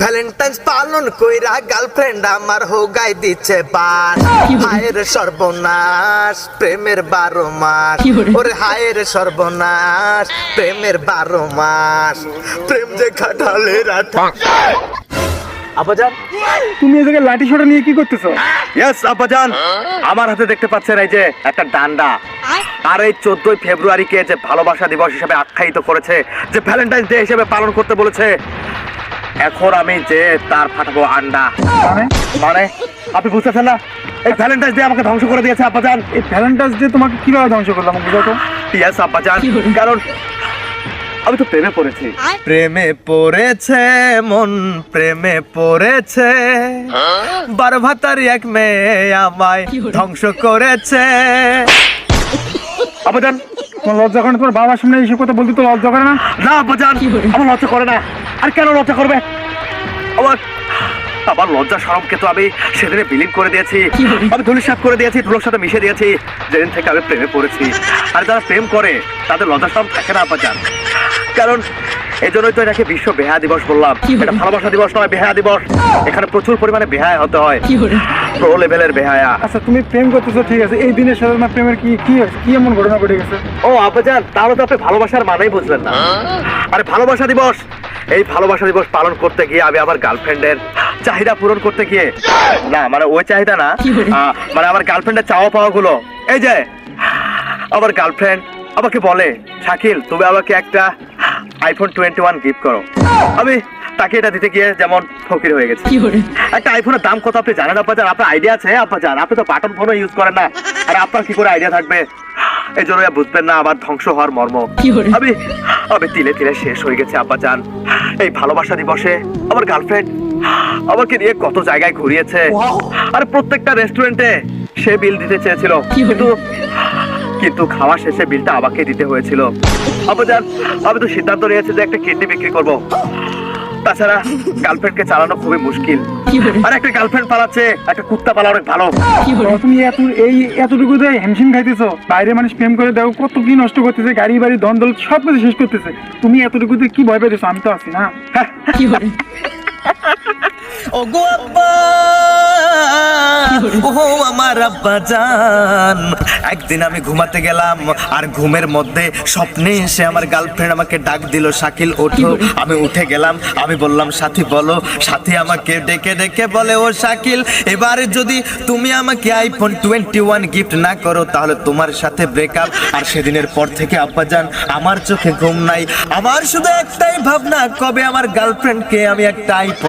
Valentine's পালন কইরা girlfriend আমার হোগাই দিচ্ছে বাস। হায়ের সর্বনাশ প্রেমের 12 মাস। ওরে হায়ের সর্বনাশ প্রেমের 12 মাস। প্রেম যে খাটালে রাত। আব্বাজান, তুমি এই জায়গায় লাঠি সোটা নিয়ে কি করতেছো? ইয়েস আব্বাজান, আমার হাতে দেখতে পাচ্ছেন এই যে একটা ডান্ডা। আর এই 14 ফেব্রুয়ারিকে যে ভালোবাসা দিবস হিসেবে আখ্যায়িত করেছে, যে ভ্যালেন্টাইন্স ডে হিসেবে পালন করতে বলেছে, এখন আমি যে তার ফাটাবো আন্ডা। মানে মানে আপনি বুঝতেছেন না? এই ভ্যালেন্টাইন্স ডে আমাকে ধ্বংস করে দিয়েছে আব্বাজান। এই ভ্যালেন্টাইন্স ডে তোমাকে কিভাবে ধ্বংস করলাম বুঝাও তো? ইয়েস আব্বাজান, কারণ আমি তো প্রেমে পড়েছি। প্রেমে পড়েছে মন, প্রেমে পড়েছে। 12 ভাতার এক মেয়ে আমায় ধ্বংস করেছে। আব্বাজান, তোমার লজ্জা করে না? তোমার বাবার সামনে এইসব কথা বলতে তো লজ্জা করে না? না আব্বাজান, আমার লজ্জা করে না। আর কেন লজ্জা করবে? আমার লজ্জা শরমকে তো আমি সেদিনে বিলীন করে দিয়েছি, আমি ধূলিসাৎ করে দিয়েছি, ধুলোর সাথে মিশে দিয়েছি। যেদিন থেকে আমি প্রেমে পড়েছি, আর যারা প্রেম করে তাদের লজ্জা শরম থাকে না আব্বাজান। কারণ এই জন্যই তো এটাকে বিশ্ব বেহায়া দিবস বললাম। এটা ভালোবাসা দিবস নয়, বেহায়া দিবস। এখানে প্রচুর পরিমাণে বেহায়া হতে হয়, প্রো লেভেলের বেহায়া। আচ্ছা, তুমি প্রেম করতেছো ঠিক আছে, এই দিনের সাথে তোমার প্রেমের কি কি কি এমন ঘটনা ঘটে গেছে? ও আব্বাজান, তাহলে তো আপনি ভালোবাসার মানেই বুঝলেন না। আরে ভালোবাসা দিবস, এই ভালোবাসা দিবস পালন করতে গিয়ে আমি আমার গার্লফ্রেন্ডের চাহিদা পূরণ করতে গিয়ে, না মানে ওই চাহিদা না, মানে আমার গার্লফ্রেন্ডের চাওয়া পাওয়া গুলো, এই যে আমার গার্লফ্রেন্ড আমাকে বলে, শাকিল তুমি আমাকে একটা আইফোন 21 গিফট করো। আমি তাকে এটা দিতে গিয়ে যেমন ফকির হয়ে গেছে। একটা আইফোনের দাম কত আপনি জানেন আব্বাজান? আপনার আইডিয়া আছে আব্বাজান? আপনি তো বাটন ফোনও ইউজ করেন না, আর আপনার কি করে আইডিয়া থাকবে? এই জন্য বুঝবেন না আমার ধ্বংস হওয়ার মর্ম। আমি আমি তিলে তিলে শেষ হয়ে গেছে আব্বাজান। এই ভালোবাসা দিবসে আমার গার্লফ্রেন্ড আমাকে নিয়ে কত জায়গায় ঘুরিয়েছে, আর প্রত্যেকটা রেস্টুরেন্টে সে বিল দিতে চেয়েছিল, কিন্তু খাওয়া শেষে বিলটা আমাকে দিতে হয়েছিল আব্বাজান। আমি তো সিদ্ধান্ত নিয়েছি যে একটা কিডনি বিক্রি করব। তাছাড়া গার্লফ্রেন্ডকে চালানো খুবই মুশকিল, আর একটা গার্লফ্রেন্ড পালাচ্ছে, একটা কুত্তা পালা অনেক ভালো। তুমি এতটুকু দিয়ে হিমশিম খাইতেছো? বাইরে মানুষ প্রেম করে দেখো কত কি নষ্ট করতেছে, গাড়ি বাড়ি ধন দৌলত সব কিছু শেষ করতেছে। তুমি এতটুকু দিয়ে কি ভয় পাইতেছো? আমি তো আছি না। ওগো আব্বা, ও আমার আব্বা জান। একদিন আমি ঘুমাতে গেলাম, আর ঘুমের মধ্যে স্বপ্নে এসে আমার গার্লফ্রেন্ড আমাকে ডাক দিল, শাকিল ওঠো। আমি উঠে গেলাম, আমি বললাম সাথী বলো। সাথী আমাকে ডেকে ডেকে বলে, ও শাকিল, এবারে যদি তুমি আমাকে আইফোন 21 গিফট না করো তাহলে তোমার সাথে ব্রেকআপ। আর সেদিনের পর থেকে আব্বা জান আমার চোখে ঘুম নাই, আমার শুধু একটাই ভাবনা, কবে আমার গার্লফ্রেন্ডকে আমি একটা আইফোন